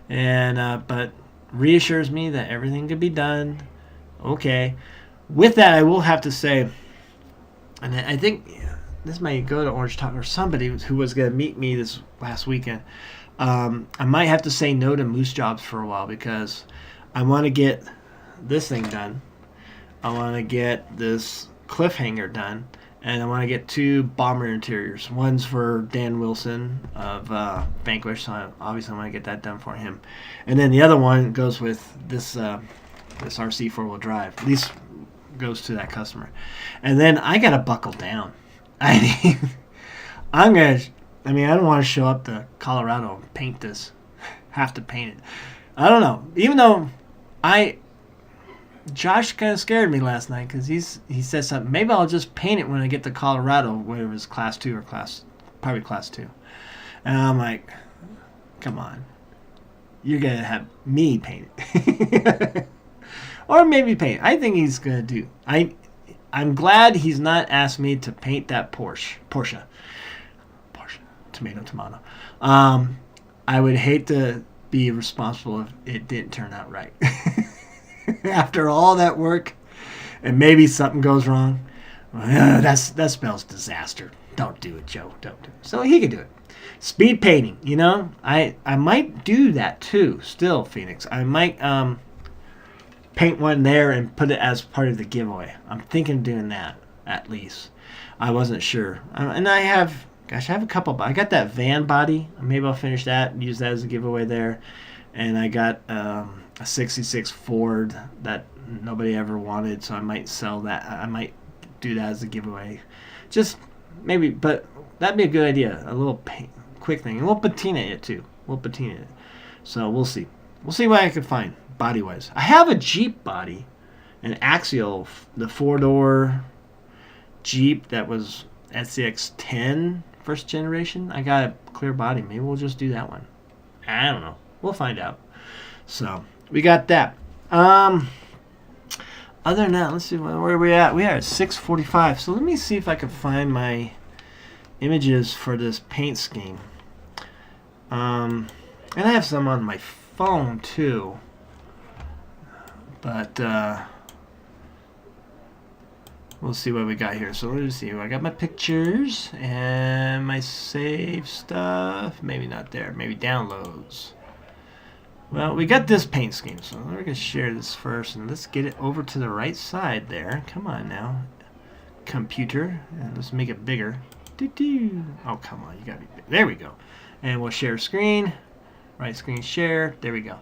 and but reassures me that everything could be done okay. With that, I will have to say, and I think this might go to Orange Talk or somebody who was going to meet me this last weekend. I might have to say no to moose jobs for a while because I want to get this thing done. I want to get this cliffhanger done, and I want to get 2 bomber interiors. One's for Dan Wilson of Vanquish, so I obviously want to get that done for him. And then the other one goes with this RC 4-wheel drive. At least goes to that customer. And then I got to buckle down. I don't want to show up to Colorado and paint this. Have to paint it. I don't know. Even though Josh kind of scared me last night because he said something. Maybe I'll just paint it when I get to Colorado, whether it was Class 2 or probably Class 2. And I'm like, come on. You're going to have me paint it. Or maybe paint. I think he's going to do. I'm glad he's not asked me to paint that Porsche. Tomato. I would hate to be responsible if it didn't turn out right. After all that work, and maybe something goes wrong, that spells disaster. Don't do it, Joe. Don't do it. So he could do it. Speed painting, I might do that too. Still, Phoenix, I might paint one there and put it as part of the giveaway. I'm thinking of doing that at least. I wasn't sure, and I have a couple. I got that van body. Maybe I'll finish that and use that as a giveaway there. And I got a 66 Ford that nobody ever wanted, so I might sell that. I might do that as a giveaway. Just maybe, but that'd be a good idea. A little quick thing. And we'll patina it too. So we'll see. We'll see what I can find body-wise. I have a Jeep body, an Axial, the 4-door Jeep that was SCX10 first generation. I got a clear body. Maybe we'll just do that one. I don't know. We'll find out. So we got that. Other than that, let's see where are we at. We are at 6:45. So let me see if I can find my images for this paint scheme. And I have some on my phone too. But we'll see what we got here. So let's see. I got my pictures and my save stuff. Maybe not there. Maybe downloads. Well, we got this paint scheme. So we're going to share this first. And let's get it over to the right side there. Come on now. Computer. And let's make it bigger. Oh, come on. You got to be big. There we go. And we'll share screen. Right screen share. There we go.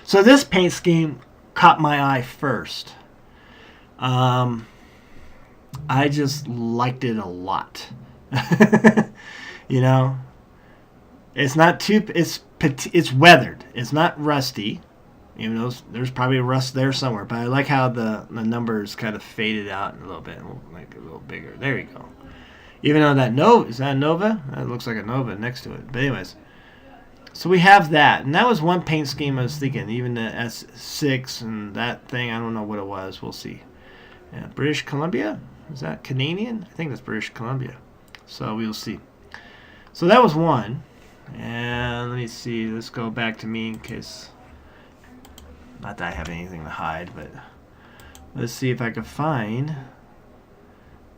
So this paint scheme caught my eye first. I just liked it a lot. You know, it's not too. It's weathered. It's not rusty. Even though there's probably rust there somewhere. But I like how the numbers kind of faded out a little bit, like a little bigger. There you go. Even though that Nova, is that a Nova? That looks like a Nova next to it. But anyways, so we have that. And that was one paint scheme I was thinking. Even the S6 and that thing, I don't know what it was. We'll see. Yeah, British Columbia? Is that Canadian? I think that's British Columbia. So we'll see. So that was one. And let me see. Let's go back to me in case... Not that I have anything to hide, but... Let's see if I can find...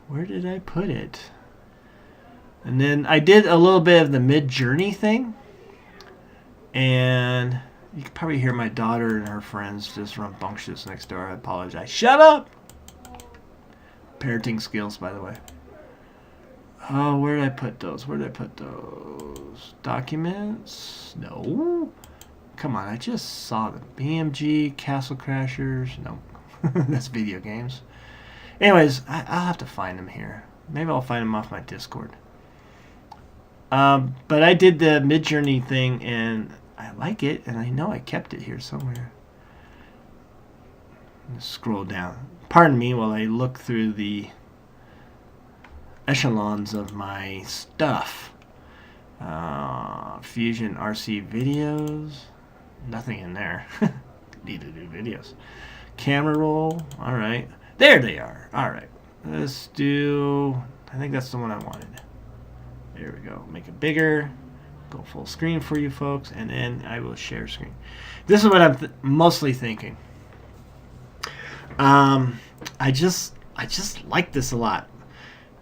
Where did I put it? And then I did a little bit of the mid-journey thing. And you can probably hear my daughter and her friends just rambunctious next door. I apologize. Shut up! Parenting skills, by the way. Oh, where did I put those? Where did I put those? Documents? No. Come on, I just saw them. BMG, Castle Crashers. No. That's video games. Anyways, I'll have to find them here. Maybe I'll find them off my Discord. But I did the mid-journey thing, and I like it, and I know I kept it here somewhere. Let's scroll down. Pardon me while I look through the echelons of my stuff. Fusion RC videos. Nothing in there. Need to do videos. Camera roll. Alright. There they are. Alright. Let's do... I think that's the one I wanted. There we go. Make it bigger. Go full screen for you folks. And then I will share screen. This is what I'm mostly thinking. I just like this a lot.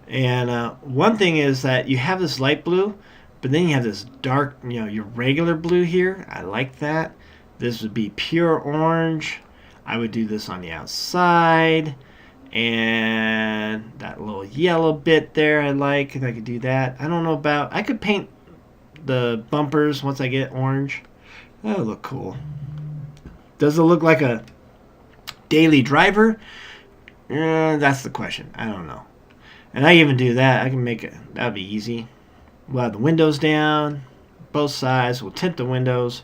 And one thing is that you have this light blue, but then you have this dark, your regular blue here. I like that. This would be pure orange. I would do this on the outside. And that little yellow bit there I like, and I could do that. I don't know about... I could paint the bumpers once I get orange. That'll look cool. Does it look like a daily driver? That's the question. I don't know. And I even do that. I can make it. That would be easy. We'll have the windows down. Both sides. We'll tint the windows.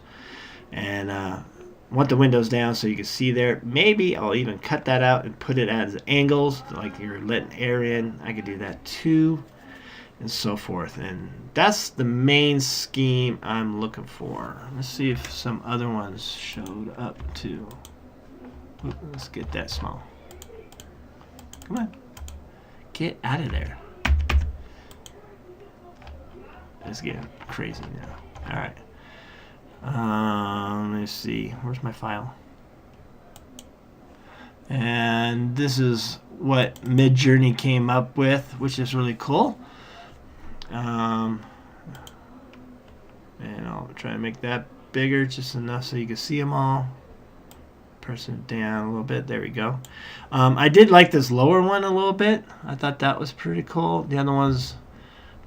And want the windows down so you can see there. Maybe I'll even cut that out and put it as angles. Like you're letting air in. I could do that too. And so forth. And that's the main scheme I'm looking for. Let's see if some other ones showed up too. Let's get that small. Come on. Get out of there. It's getting crazy now. Alright. Let me see. Where's my file? And this is what Midjourney came up with, which is really cool. And I'll try to make that bigger just enough so you can see them all. Press it down a little bit. There we go. I did like this lower one a little bit. I thought that was pretty cool. The other ones,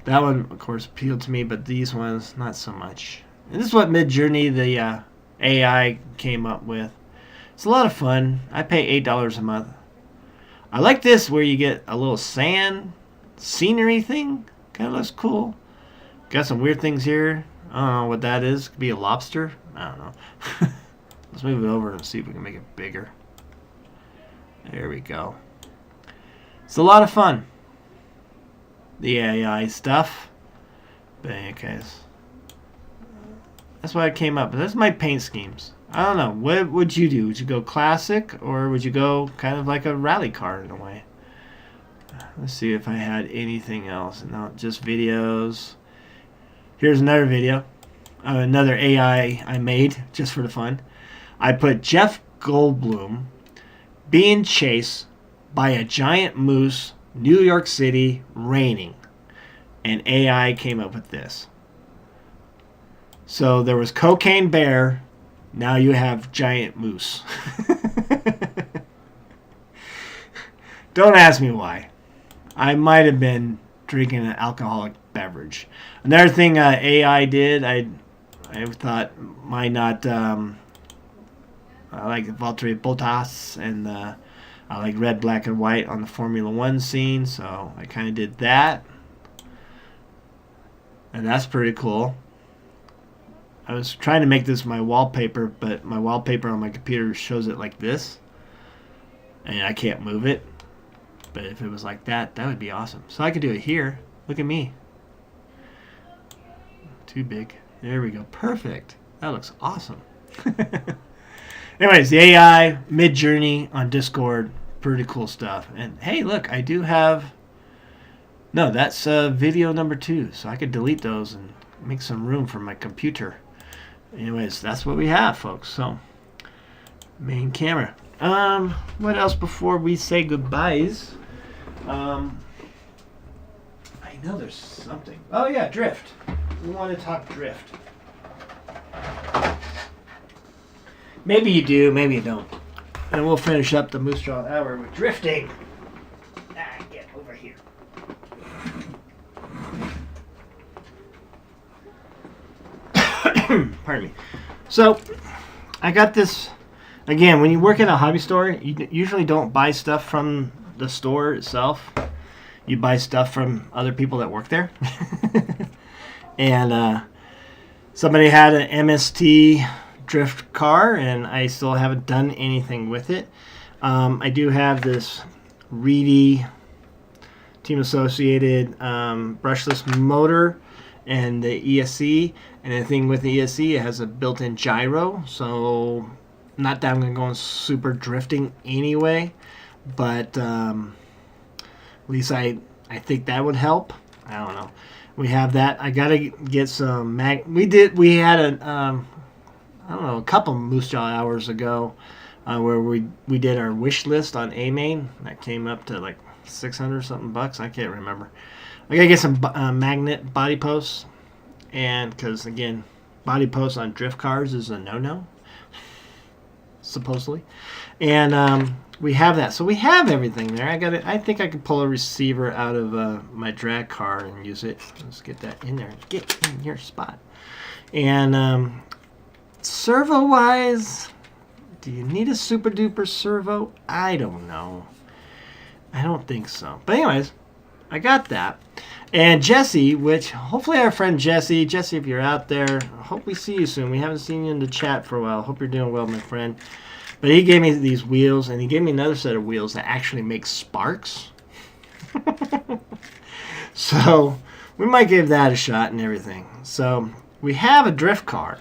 that one of course appealed to me, but these ones not so much. And this is what Midjourney, the AI, came up with. It's a lot of fun. I pay $8 a month. I like this where you get a little sand scenery thing. Kind of looks cool. Got some weird things here. I don't know what that is. Could be a lobster. I don't know. Let's move it over and see if we can make it bigger. There we go. It's a lot of fun. The AI stuff. But in any case, that's why I came up. That's my paint schemes. I don't know. What would you do? Would you go classic or would you go kind of like a rally car in a way? Let's see if I had anything else. No, just videos. Here's another video. another AI I made just for the fun. I put Jeff Goldblum being chased by a giant moose, New York City, raining. And AI came up with this. So there was Cocaine Bear. Now you have Giant Moose. Don't ask me why. I might have been drinking an alcoholic beverage. Another thing AI did, I thought might not. I like Valtteri Bottas, and I like red, black, and white on the Formula One scene, so I kind of did that. And that's pretty cool. I was trying to make this my wallpaper, but my wallpaper on my computer shows it like this. And I can't move it. But if it was like that, that would be awesome. So I could do it here. Look at me. Too big. There we go. Perfect. That looks awesome. Anyways, the AI, Mid-Journey on Discord. Pretty cool stuff. And hey, look, I do have... No, that's video number 2. So I could delete those and make some room for my computer. Anyways, that's what we have, folks. So, main camera. What else before we say goodbyes? I know there's something. Oh yeah, drift. We want to talk drift. Maybe you do, maybe you don't. And we'll finish up the Moosejaw Hour with drifting. Get over here. Pardon me. So, I got this. Again, when you work in a hobby store, you usually don't buy stuff from the store itself. You buy stuff from other people that work there. And somebody had an MST drift car, and I still haven't done anything with it. I do have this Reedy Team Associated brushless motor and the ESC. And the thing with the ESC, it has a built-in gyro, so not that I'm going to go on super drifting anyway, but at least I think that would help. I don't know. We have that. I got to get some we had a a couple Moosejaw hours ago where we did our wish list on AMain. That came up to like 600 something bucks. I can't remember. I got to get some magnet body posts, and because again, body posts on drift cars is a no-no. Supposedly, and we have that, so we have everything there. I think I could pull a receiver out of my drag car and use it. Let's get that in there. Get in your spot. And servo wise, do you need a super duper servo? I don't know. I don't think so. But anyways, I got that. And Jesse, which hopefully our friend Jesse, if you're out there, I hope we see you soon. We haven't seen you in the chat for a while. Hope you're doing well, my friend. But he gave me these wheels, and he gave me another set of wheels that actually make sparks. So we might give that a shot and everything. So we have a drift car,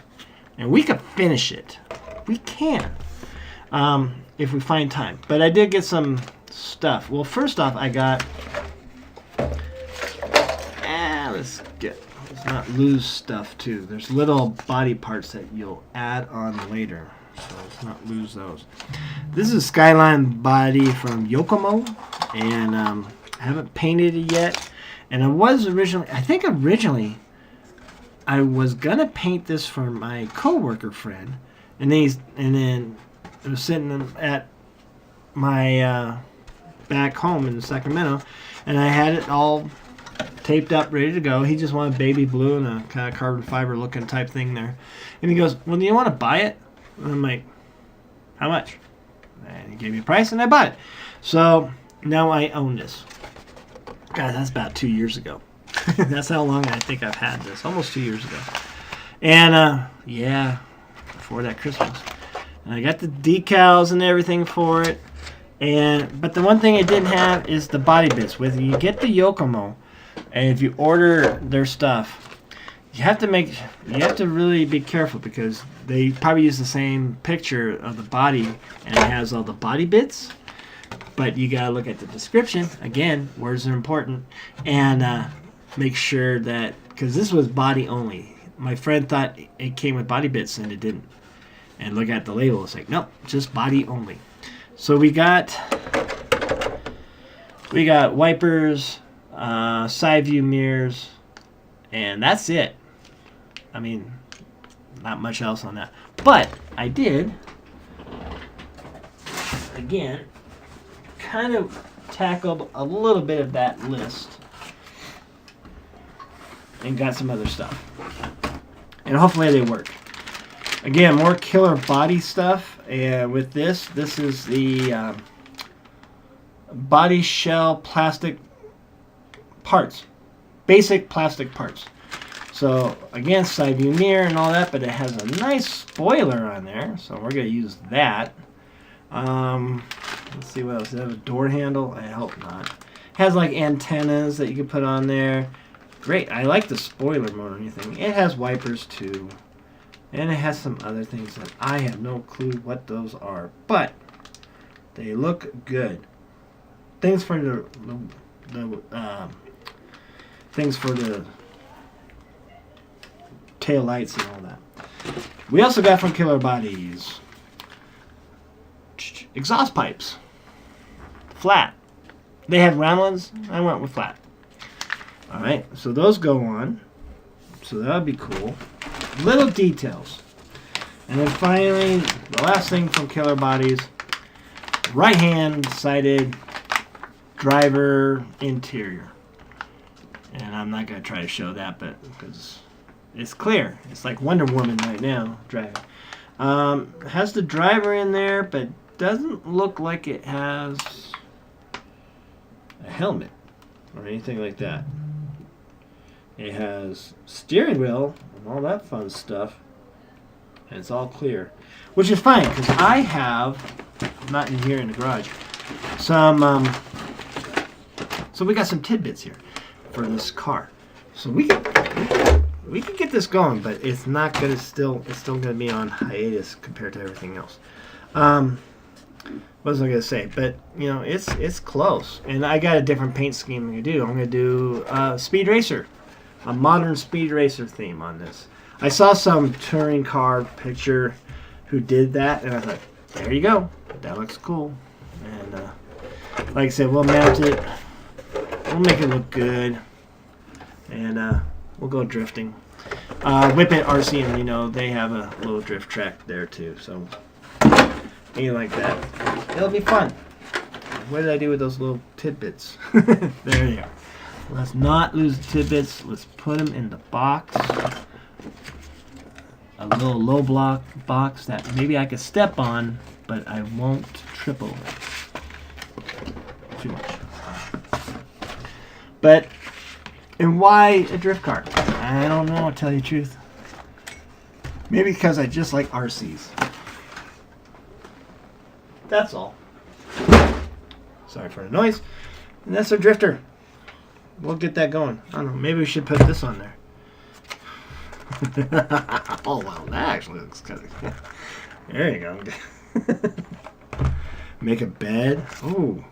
and we could finish it. We can, if we find time. But I did get some stuff. Well, first off, I got... let's not lose stuff too. There's little body parts that you'll add on later, so let's not lose those. This is a Skyline body from Yokomo, and I haven't painted it yet. And I think originally I was gonna paint this for my coworker friend, and then it was sitting at my back home in Sacramento, and I had it all taped up, ready to go. He just wanted baby blue and a kind of carbon fiber looking type thing there. And he goes, well, do you want to buy it? And I'm like, how much? And he gave me a price, and I bought it. So now I own this. God, that's about 2 years ago. That's how long I think I've had this. Almost 2 years ago. And, yeah, before that Christmas. And I got the decals and everything for it. But the one thing I didn't have is the body bits. Whether you get the Yokomo, and if you order their stuff, you have to really be careful, because they probably use the same picture of the body, and it has all the body bits. But you gotta look at the description. Again, words are important, and make sure that, because this was body only. my friend thought it came with body bits and it didn't. And look at the label, it's like, nope, just body only. So we got wipers, side view mirrors, and that's it. I mean, not much else on that. But I did, again, kind of tackled a little bit of that list and got some other stuff. And hopefully they work. Again, more killer body stuff. And with this is the body shell plastic parts. Basic plastic parts. So, again, side view mirror and all that, but it has a nice spoiler on there. So we're going to use that. Let's see what else. Does it have a door handle? I hope not. It has like antennas that you can put on there. Great. I like the spoiler more than anything. It has wipers too. And it has some other things that I have no clue what those are. But they look good. Things for the tail lights and all that. We also got from Killer Bodies exhaust pipes. Flat. They had round ones. I went with flat. Alright, so those go on. So that would be cool. Little details. And then finally, the last thing from Killer Bodies, right hand sided driver interior. And I'm not going to try to show that, but because it's clear. It's like Wonder Woman right now driving. It has the driver in there, but doesn't look like it has a helmet or anything like that. It has steering wheel and all that fun stuff, and it's all clear, which is fine because I have, not in here in the garage, some. So we got some tidbits here for this car. So we can get this going, but it's not gonna it's still gonna be on hiatus compared to everything else. What was I gonna say? But you know, it's close, and I got a different paint scheme than you do. I'm gonna do Speed Racer, a modern Speed Racer theme on this. I saw some touring car picture who did that, and I thought, there you go, that looks cool. And like I said, we'll mount it, we'll make it look good, and we'll go drifting. Whip It RC, and you know they have a little drift track there too, so anything like that, it'll be fun. What did I do with those little tidbits? There they are. Let's not lose the tidbits. Let's put them in the box. A little low block box that maybe I could step on, but I won't trip over. Too much. But, and why a drift car? I don't know, to tell you the truth. Maybe because I just like RCs. That's all. Sorry for the noise. And that's our drifter. We'll get that going. I don't know. Maybe we should put this on there. Oh, wow. That actually looks kind of... There you go. Make a bed. Oh,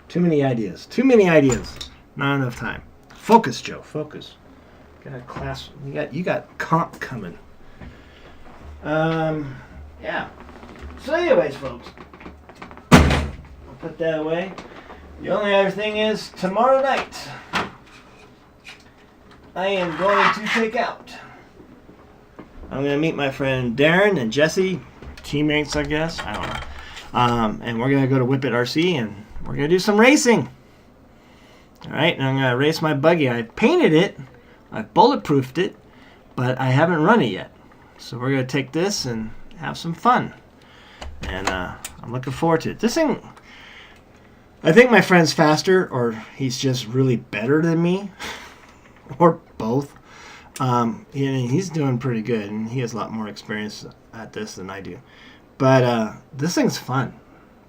too many ideas. Too many ideas. Not enough time. Focus, Joe. Focus. Got a class. You got comp coming. Yeah. So anyways, folks. I'll put that away. The only other thing is, tomorrow night, I am going to take out. I'm going to meet my friend Darren and Jesse, teammates, I guess. I don't know. And we're going to go to Whip It RC, and we're going to do some racing. All right, and I'm going to race my buggy. I painted it, I bulletproofed it, but I haven't run it yet. So we're going to take this and have some fun. And I'm looking forward to it. This thing, I think my friend's faster, or he's just really better than me, or both. He's doing pretty good, and he has a lot more experience at this than I do. But this thing's fun.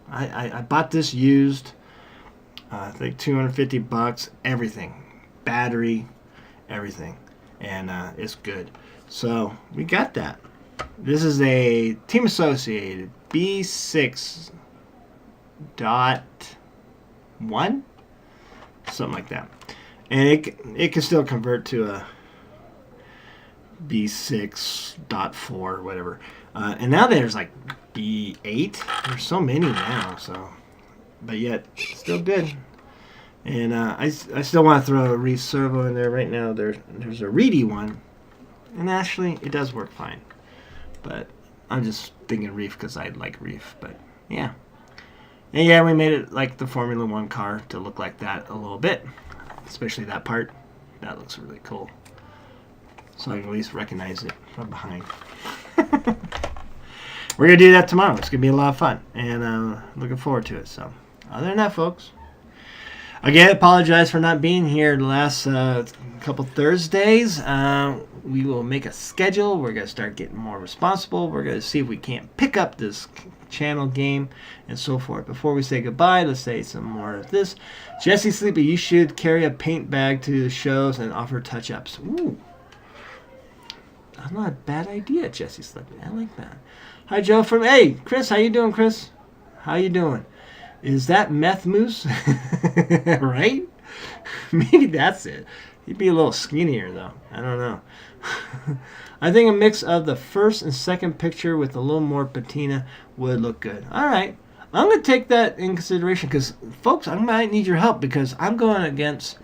I bought this used, I think $250, everything, battery, everything, and it's good. So we got that. This is a Team Associated B6.1, something like that, and it can still convert to B6.4, whatever. And now there's like B8. There's so many now, so. But yet, still good. And I still want to throw a Reef servo in there right now. There's a Reedy one. And actually, it does work fine. But I'm just thinking Reef because I like Reef. But yeah. And yeah, we made it like the Formula One car to look like that a little bit. Especially that part. That looks really cool. So I can at least recognize it from behind. We're going to do that tomorrow. It's going to be a lot of fun. And looking forward to it. So other than that, folks. Again, apologize for not being here the last couple Thursdays. We will make a schedule. We're going to start getting more responsible. We're going to see if we can't pick up this channel game and so forth. Before we say goodbye, let's say some more of this. Jesse Sleepy, you should carry a paint bag to the shows and offer touch-ups. Ooh. That's not a bad idea, Jesse Sleepy. I like that. Hi, Joe. Hey, Chris. How you doing, Chris? How you doing? Is that Meth Moose? Right? Maybe that's it. He'd be a little skinnier, though. I don't know. I think a mix of the first and second picture with a little more patina would look good. All right. I'm going to take that in consideration because, folks, I might need your help because I'm going against,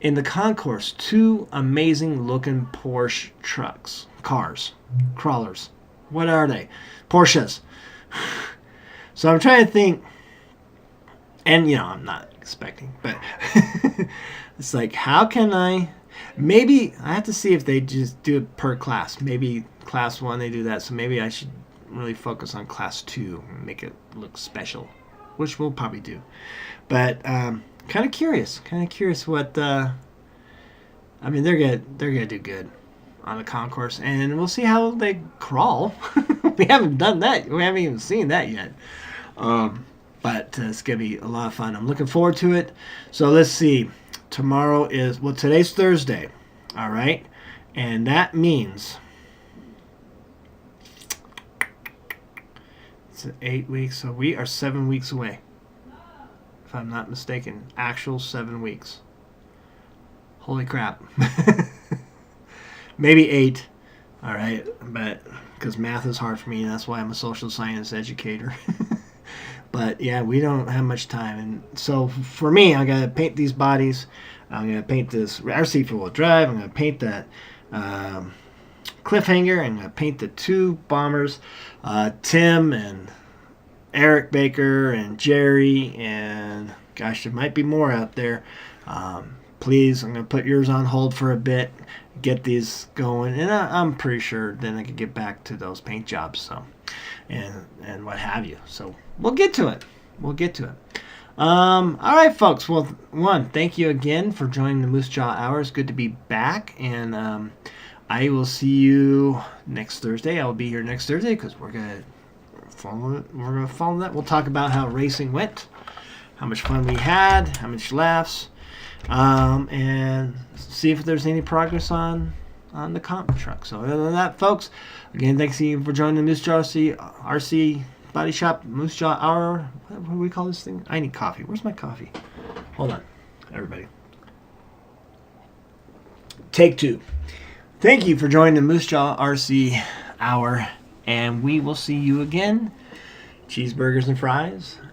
in the concourse, 2 amazing-looking Porsche trucks. Cars. Crawlers. What are they? Porsches. So I'm trying to think. And, I'm not expecting, but it's like, how can I, maybe I have to see if they just do it per class. Maybe class 1, they do that. So maybe I should really focus on class 2 and make it look special, which we'll probably do. But kind of curious what, they're going to do good on the concourse. And we'll see how they crawl. We haven't done that. We haven't even seen that yet. But it's going to be a lot of fun. I'm looking forward to it. So let's see. Tomorrow is, today's Thursday. All right. And that means it's 8 weeks. So we are 7 weeks away. If I'm not mistaken. Actual 7 weeks. Holy crap. Maybe 8. All right. But because math is hard for me. That's why I'm a social science educator. But, yeah, we don't have much time. And so, for me, I got to paint these bodies. I'm going to paint this RC four-wheel drive. I'm going to paint that cliffhanger. I'm going to paint the 2 bombers. Tim and Eric Baker and Jerry. And, gosh, there might be more out there. Please, I'm going to put yours on hold for a bit. Get these going. And I'm pretty sure then I can get back to those paint jobs. So, and what have you. So, we'll get to it. All right, folks. Well, thank you again for joining the Moosejaw Hour. It's good to be back, and I will see you next Thursday. I'll be here next Thursday because we're gonna follow it. We're gonna follow that. We'll talk about how racing went, how much fun we had, how much laughs, and see if there's any progress on the comp truck. So other than that, folks, again, thanks you for joining the Moosejaw RC Body Shop Moosejaw Hour. What do we call this thing? I need coffee. Where's my coffee? Hold on, everybody. Take 2. Thank you for joining the Moosejaw RC Hour, and we will see you again. Cheeseburgers and fries